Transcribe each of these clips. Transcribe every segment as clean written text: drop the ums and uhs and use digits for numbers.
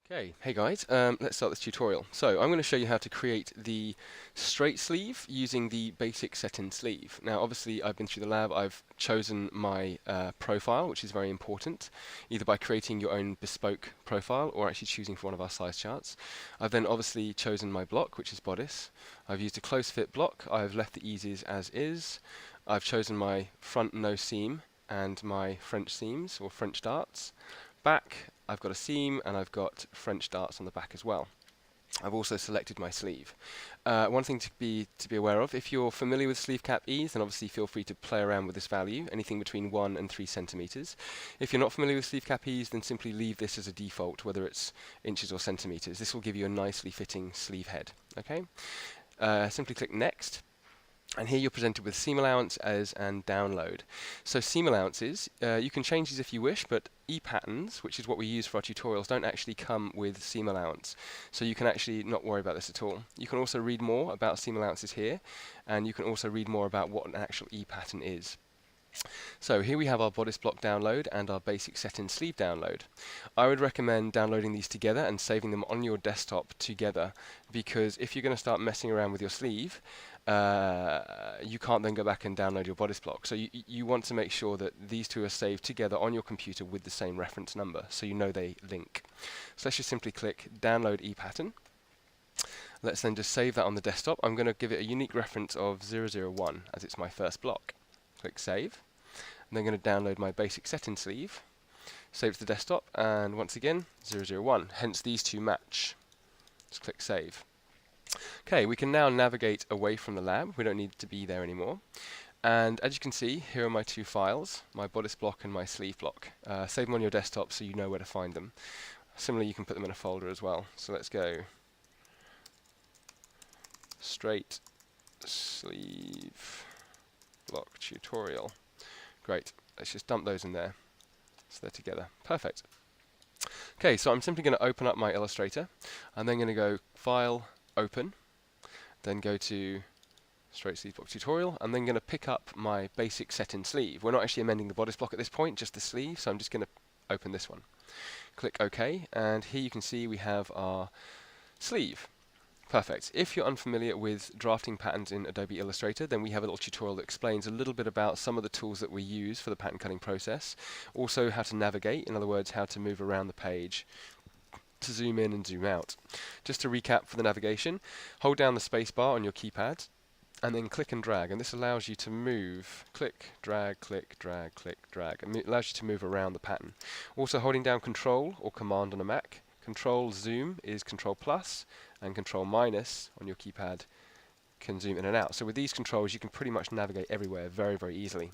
Okay, hey guys, let's start this tutorial. So I'm going to show you how to create the straight sleeve using the basic set-in sleeve. Now obviously I've been through the lab, I've chosen my profile, which is very important, either by creating your own bespoke profile or actually choosing for one of our size charts. I've then obviously chosen my block, which is bodice. I've used a close fit block, I've left the eases as is. I've chosen my front no seam and my French seams or French darts. Back, I've got a seam and I've got French darts on the back as well. I've also selected my sleeve. One thing to be aware of, if you're familiar with sleeve cap ease, then obviously feel free to play around with this value, anything between 1 and 3 centimeters. If you're not familiar with sleeve cap ease, then simply leave this as a default, whether it's inches or centimeters. This will give you a nicely fitting sleeve head. Okay. Simply click next. And here you're presented with seam allowance as and download. So seam allowances, you can change these if you wish, but e-patterns, which is what we use for our tutorials, don't actually come with seam allowance. So you can actually not worry about this at all. You can also read more about seam allowances here, and you can also read more about what an actual e-pattern is. So here we have our bodice block download and our basic set-in sleeve download. I would recommend downloading these together and saving them on your desktop together, because if you're going to start messing around with your sleeve, you can't then go back and download your bodice block. So you want to make sure that these two are saved together on your computer with the same reference number, so you know they link. So let's just simply click download ePattern. Let's then just save that on the desktop. I'm going to give it a unique reference of 001 as it's my first block. Click save. And then I'm going to download my basic set-in sleeve. Save to the desktop, and once again 001. Hence these two match. Just click save. Okay, we can now navigate away from the lab. We don't need to be there anymore. And as you can see, here are my two files, my bodice block and my sleeve block. Save them on your desktop so you know where to find them. Similarly, you can put them in a folder as well. So let's go straight sleeve block tutorial. Great. Let's just dump those in there so they're together. Perfect. Okay, so I'm simply going to open up my Illustrator. I'm then going to go File, Open, then go to Straight Sleeve Block Tutorial. I'm then going to pick up my basic set-in sleeve. We're not actually amending the bodice block at this point, just the sleeve, so I'm just going to open this one. Click OK, and here you can see we have our sleeve. Perfect. If you're unfamiliar with drafting patterns in Adobe Illustrator, then we have a little tutorial that explains a little bit about some of the tools that we use for the pattern cutting process. Also how to navigate, in other words, how to move around the page, to zoom in and zoom out. Just to recap for the navigation, hold down the space bar on your keypad, and then click and drag, and this allows you to move, click, drag, click, drag, click, drag, and it allows you to move around the pattern. Also holding down Control or Command on a Mac, Control Zoom is Control plus, and Control minus on your keypad can zoom in and out. So with these controls you can pretty much navigate everywhere very, very easily.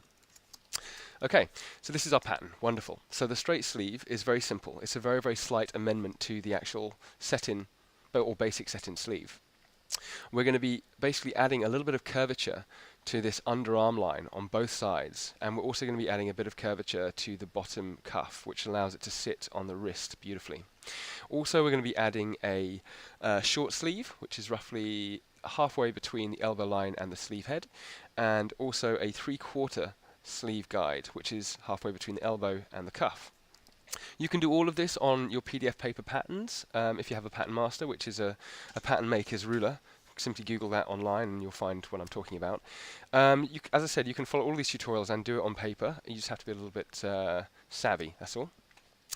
Okay, so this is our pattern. Wonderful. So the straight sleeve is very simple. It's a very, very slight amendment to the actual set-in or basic set-in sleeve. We're going to be basically adding a little bit of curvature to this underarm line on both sides, and we're also going to be adding a bit of curvature to the bottom cuff, which allows it to sit on the wrist beautifully. Also, we're going to be adding a short sleeve, which is roughly halfway between the elbow line and the sleeve head, and also a 3/4 sleeve guide, which is halfway between the elbow and the cuff. You can do all of this on your PDF paper patterns if you have a pattern master, which is a pattern maker's ruler. Simply Google that online and you'll find what I'm talking about. As I said, you can follow all these tutorials and do it on paper. You just have to be a little bit savvy, that's all.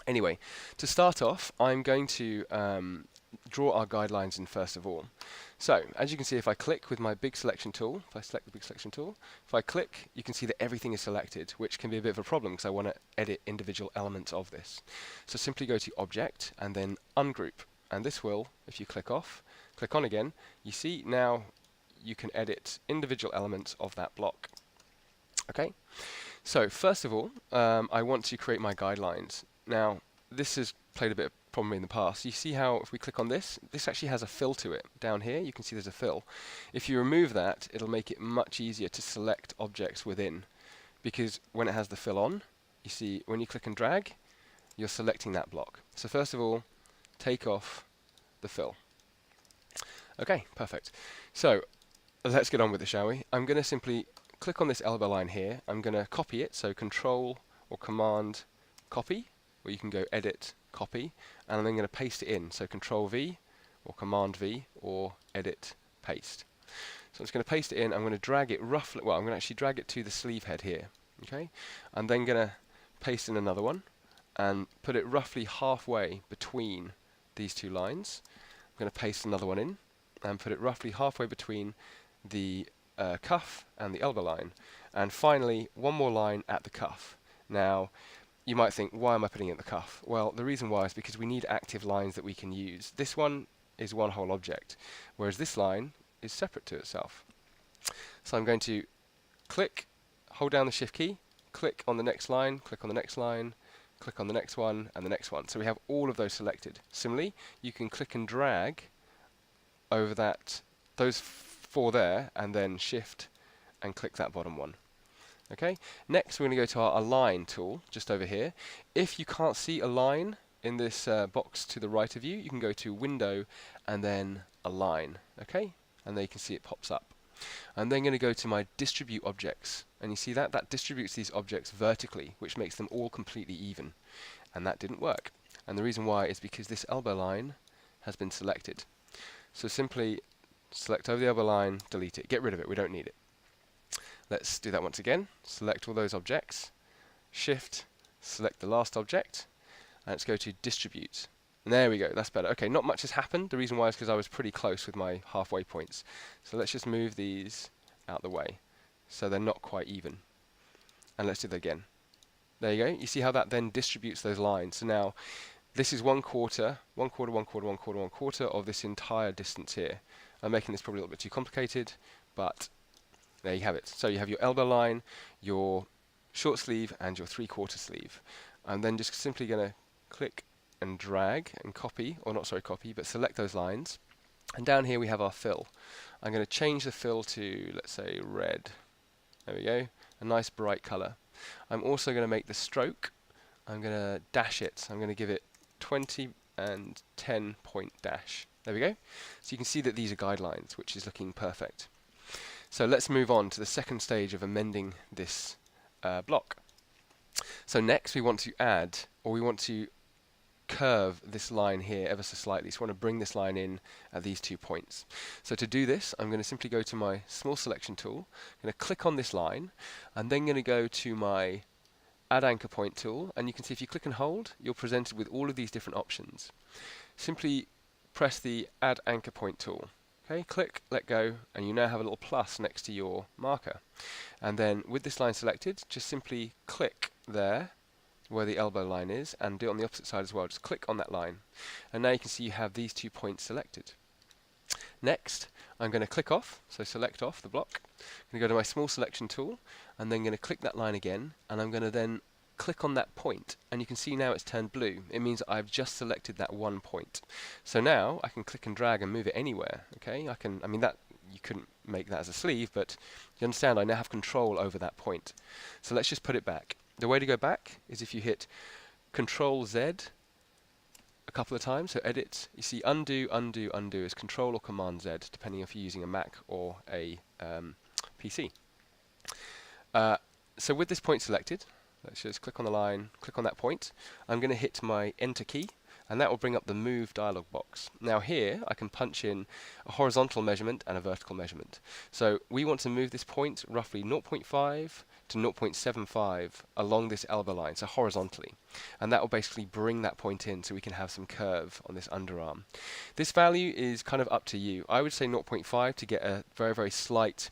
Anyway, to start off, I'm going to draw our guidelines in first of all. So, as you can see, if I click with my big selection tool, if I select the big selection tool, if I click, you can see that everything is selected, which can be a bit of a problem because I want to edit individual elements of this. So simply go to Object and then Ungroup, and this will, if you click off, click on again, you see now you can edit individual elements of that block. Okay, so first of all, I want to create my guidelines. Now, this has played a bit of problem in the past. You see how if we click on this, this actually has a fill to it. Down here, you can see there's a fill. If you remove that, it'll make it much easier to select objects within, because when it has the fill on, you see when you click and drag, you're selecting that block. So first of all, take off the fill. Okay, perfect. So let's get on with it, shall we? I'm going to simply click on this elbow line here. I'm going to copy it, so Control or Command copy, or you can go Edit, copy, and I'm then going to paste it in. So Control V, or Command V, or Edit, Paste. So I'm just going to paste it in. I'm going to drag it roughly, well, I'm going to actually drag it to the sleeve head here. Okay, I'm then going to paste in another one and put it roughly halfway between these two lines. I'm going to paste another one in and put it roughly halfway between the cuff and the elbow line. And finally, one more line at the cuff. Now, you might think, why am I putting it at the cuff? Well, the reason why is because we need active lines that we can use. This one is one whole object, whereas this line is separate to itself. So I'm going to click, hold down the Shift key, click on the next line, click on the next line, click on the next one, and the next one. So we have all of those selected. Similarly, you can click and drag over those four there, and then Shift and click that bottom one. Okay. Next, we're going to go to our Align tool just over here. If you can't see a line in this box to the right of you, you can go to Window and then Align. Okay, and there you can see it pops up. I'm then going to go to my Distribute Objects, and you see that distributes these objects vertically, which makes them all completely even, and that didn't work. And the reason why is because this elbow line has been selected. So simply select over the elbow line, delete it, get rid of it, we don't need it. Let's do that once again. Select all those objects, Shift, select the last object, and let's go to Distribute. And there we go, that's better. Okay, not much has happened. The reason why is because I was pretty close with my halfway points. So let's just move these out the way so they're not quite even. And let's do that again. There you go. You see how that then distributes those lines. So now this is 1/4, 1/4, 1/4, 1/4, 1/4 of this entire distance here. I'm making this probably a little bit too complicated, but there you have it. So you have your elbow line, your short sleeve, and your 3/4 sleeve. I'm then just simply going to click and drag and copy, or not sorry copy, but select those lines. And down here we have our fill. I'm going to change the fill to, let's say, red. There we go, a nice bright colour. I'm also going to make the stroke, I'm going to dash it. I'm going to give it 20 and 10 point dash. There we go. So you can see that these are guidelines, which is looking perfect. So let's move on to the second stage of amending this block. So next we want to add, or we want to curve this line here ever so slightly. So I want to bring this line in at these 2 points. So to do this, I'm going to simply go to my small selection tool, I'm going to click on this line, and then going to go to my Add Anchor Point tool, and you can see if you click and hold, you're presented with all of these different options. Simply press the Add Anchor Point tool. Okay, click, let go, and you now have a little plus next to your marker. And then with this line selected, just simply click there where the elbow line is, and do it on the opposite side as well. Just click on that line, and now you can see you have these 2 points selected. Next, I'm going to click off, so select off the block. I'm going to go to my small selection tool, and then going to click that line again, and I'm going to then click on that point, and you can see now it's turned blue. It means that I've just selected that 1 point. So now I can click and drag and move it anywhere. Okay, I mean that you couldn't make that as a sleeve, but you understand I now have control over that point. So let's just put it back. The way to go back is if you hit Control Z a couple of times, so edit, you see undo, undo, undo is Control or Command Z, depending if you're using a Mac or a PC. So with this point selected, let's just click on the line, click on that point, I'm going to hit my Enter key, and that will bring up the Move dialog box. Now here I can punch in a horizontal measurement and a vertical measurement. So we want to move this point roughly 0.5 to 0.75 along this elbow line, so horizontally. And that will basically bring that point in so we can have some curve on this underarm. This value is kind of up to you. I would say 0.5 to get a very, very slight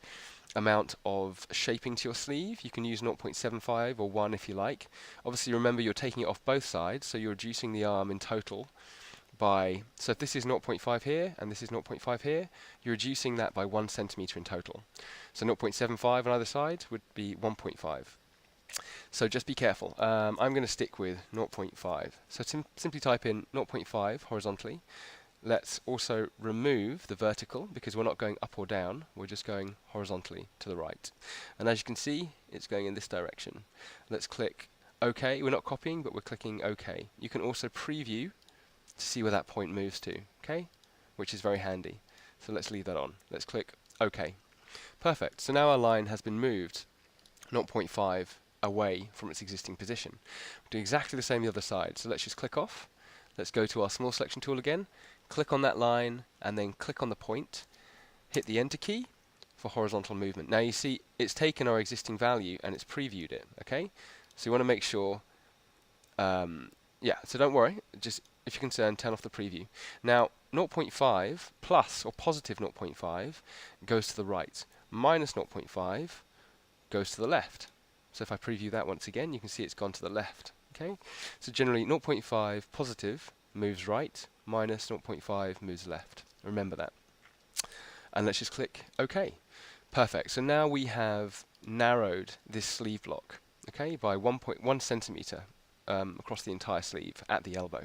amount of shaping to your sleeve. You can use 0.75 or 1 if you like. Obviously remember you're taking it off both sides, so you're reducing the arm in total by, so if this is 0.5 here and this is 0.5 here, you're reducing that by 1 centimeter in total. So 0.75 on either side would be 1.5. So just be careful. I'm going to stick with 0.5. So simply type in 0.5 horizontally. Let's also remove the vertical because we're not going up or down, we're just going horizontally to the right. And as you can see, it's going in this direction. Let's click OK. We're not copying, but we're clicking OK. You can also preview to see where that point moves to, okay? Which is very handy. So let's leave that on. Let's click OK. Perfect. So now our line has been moved 0.5 away from its existing position. We'll do exactly the same the other side. So let's just click off, let's go to our small selection tool again, click on that line, and then click on the point, hit the enter key for horizontal movement. Now you see it's taken our existing value and it's previewed it, okay? So you want to make sure, yeah, so don't worry, just if you're concerned, turn off the preview. Now 0.5 plus or positive 0.5 goes to the right, minus 0.5 goes to the left. So if I preview that once again, you can see it's gone to the left. Okay, so generally 0.5 positive moves right, minus 0.5 moves left. Remember that. And let's just click OK. Perfect. So now we have narrowed this sleeve block, okay, by 1.1 centimeter across the entire sleeve at the elbow.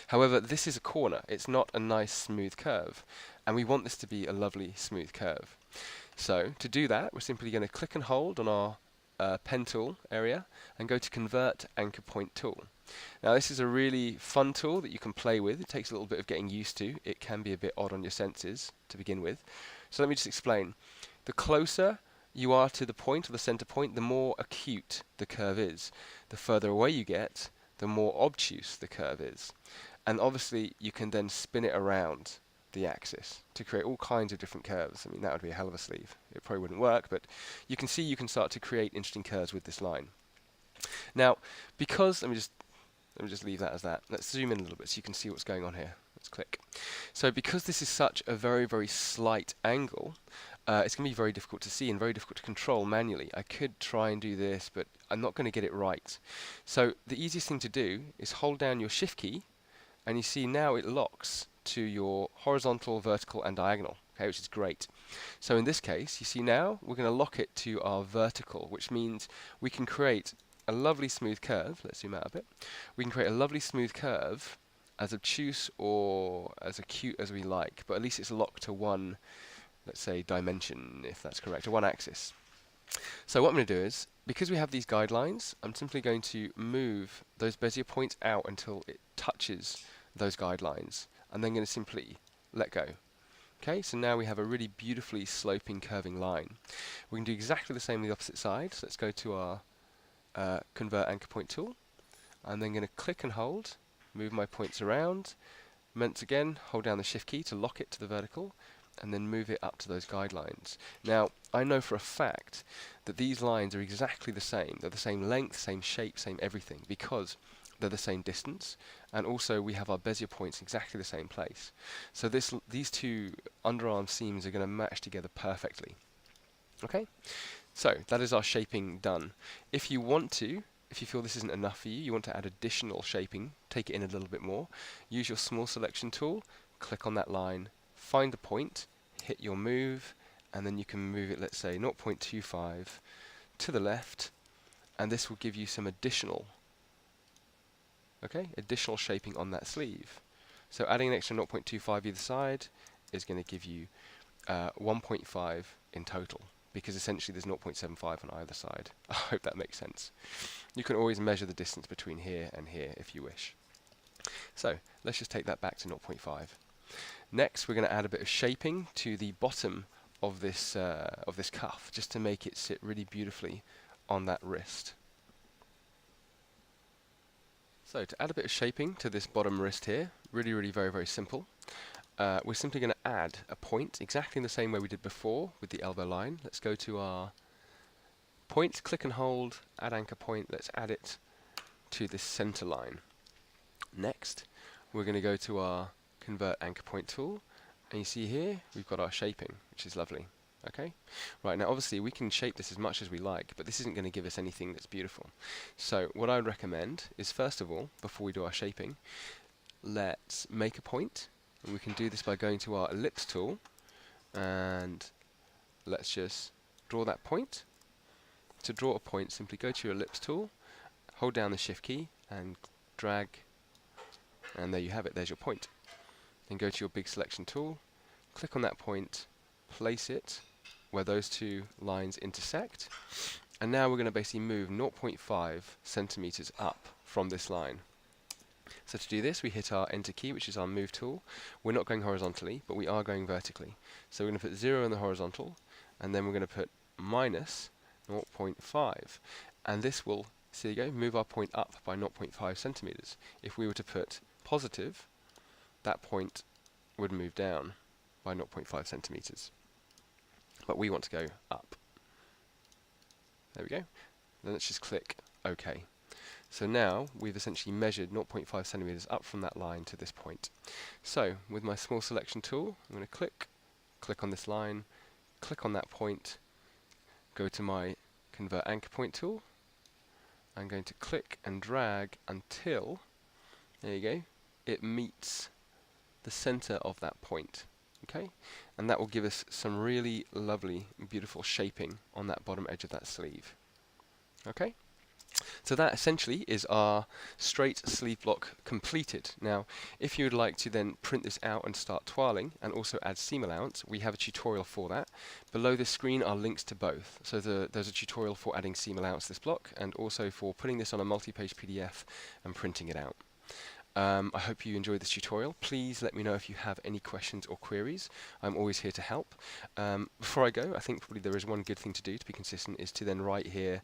However, this is a corner. It's not a nice smooth curve, and we want this to be a lovely smooth curve. So to do that, we're simply going to click and hold on our pen tool area and go to Convert Anchor Point Tool. Now this is a really fun tool that you can play with. It takes a little bit of getting used to. It can be a bit odd on your senses to begin with. So let me just explain. The closer you are to the point or the center point, the more acute the curve is. The further away you get, the more obtuse the curve is. And obviously you can then spin it around the axis to create all kinds of different curves. I mean, that would be a hell of a sleeve. It probably wouldn't work, but you can see you can start to create interesting curves with this line. Now, because let me just leave that as that. Let's zoom in a little bit so you can see what's going on here. Let's click. So because this is such a very, very slight angle, it's going to be very difficult to see and very difficult to control manually. I could try and do this, but I'm not going to get it right. So the easiest thing to do is hold down your Shift key, and you see now it locks to your horizontal, vertical, and diagonal, okay, which is great. So in this case, you see now we're going to lock it to our vertical, which means we can create a lovely smooth curve. Let's zoom out a bit. We can create a lovely smooth curve as obtuse or as acute as we like, but at least it's locked to one, let's say, dimension, if that's correct, or one axis. So what I'm going to do is, because we have these guidelines, I'm simply going to move those Bezier points out until it touches those guidelines, and then going to simply let go. Okay, so now we have a really beautifully sloping, curving line. We can do exactly the same on the opposite side. So let's go to our Convert Anchor Point tool, and then going to click and hold, move my points around. Once again, hold down the Shift key to lock it to the vertical, and then move it up to those guidelines. Now, I know for a fact that these lines are exactly the same. They're the same length, same shape, same everything, because they're the same distance, and also we have our Bezier points exactly the same place. So these two underarm seams are going to match together perfectly. Okay, so that is our shaping done. If you want to, if you feel this isn't enough for you, you want to add additional shaping, take it in a little bit more, use your small selection tool, click on that line, find the point, hit your move, and then you can move it, let's say 0.25 to the left, and this will give you some additional shaping on that sleeve. So adding an extra 0.25 either side is going to give you 1.5 in total, because essentially there's 0.75 on either side. I hope that makes sense. You can always measure the distance between here and here if you wish. So let's just take that back to 0.5. Next, we're going to add a bit of shaping to the bottom of this cuff, just to make it sit really beautifully on that wrist. So to add a bit of shaping to this bottom wrist here, really very, very simple. We're simply going to add a point exactly in the same way we did before with the elbow line. Let's go to our point, click and hold, add anchor point. Let's add it to this center line. Next, we're going to go to our Convert Anchor Point tool, and you see here we've got our shaping, which is lovely. Okay, right, now obviously we can shape this as much as we like, but this isn't going to give us anything that's beautiful. So what I would recommend is, first of all, before we do our shaping, let's make a point, and we can do this by going to our ellipse tool, and let's just draw that point. To draw a point, simply go to your ellipse tool, hold down the Shift key, and drag, and there you have it, there's your point. Then go to your big selection tool, click on that point, place it where those two lines intersect, and now we're going to basically move 0.5 centimeters up from this line. So to do this, we hit our enter key, which is our move tool. We're not going horizontally, but we are going vertically. So we're going to put 0 in the horizontal, and then we're going to put minus 0.5, and this will, so there you go, move our point up by 0.5 centimeters. If we were to put positive, that point would move down by 0.5 centimeters. But we want to go up. There we go. Then let's just click OK. So now we've essentially measured 0.5 centimeters up from that line to this point. So with my small selection tool, I'm going to click on this line, click on that point, go to my convert anchor point tool. I'm going to click and drag until, there you go, it meets the center of that point. Okay, and that will give us some really lovely, beautiful shaping on that bottom edge of that sleeve. Okay, so that essentially is our straight sleeve block completed. Now, if you would like to then print this out and start toiling and also add seam allowance, we have a tutorial for that. Below this screen are links to both. So there's a tutorial for adding seam allowance to this block and also for putting this on a multi-page PDF and printing it out. I hope you enjoyed this tutorial. Please let me know if you have any questions or queries. I'm always here to help. Before I go, I think probably there is one good thing to do to be consistent, is to then write here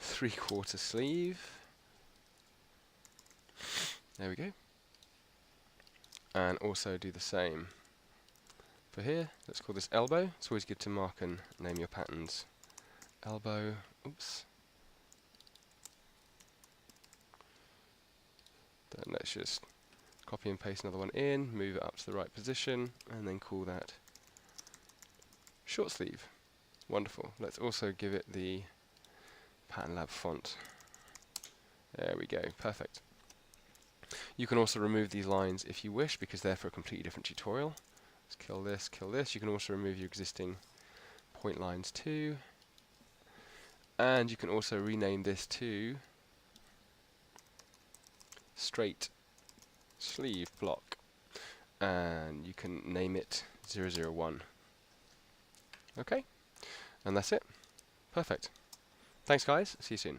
3/4 sleeve. There we go. And also do the same for here. Let's call this elbow. It's always good to mark and name your patterns. Elbow. Oops. Then let's just copy and paste another one in, move it up to the right position, and then call that short sleeve. Wonderful. Let's also give it the Pattern Lab font. There we go. Perfect. You can also remove these lines if you wish, because they're for a completely different tutorial. Let's kill this, kill this. You can also remove your existing point lines too. And you can also rename this to straight sleeve block, and you can name it 001. Okay, and that's it. Perfect. Thanks guys, see you soon.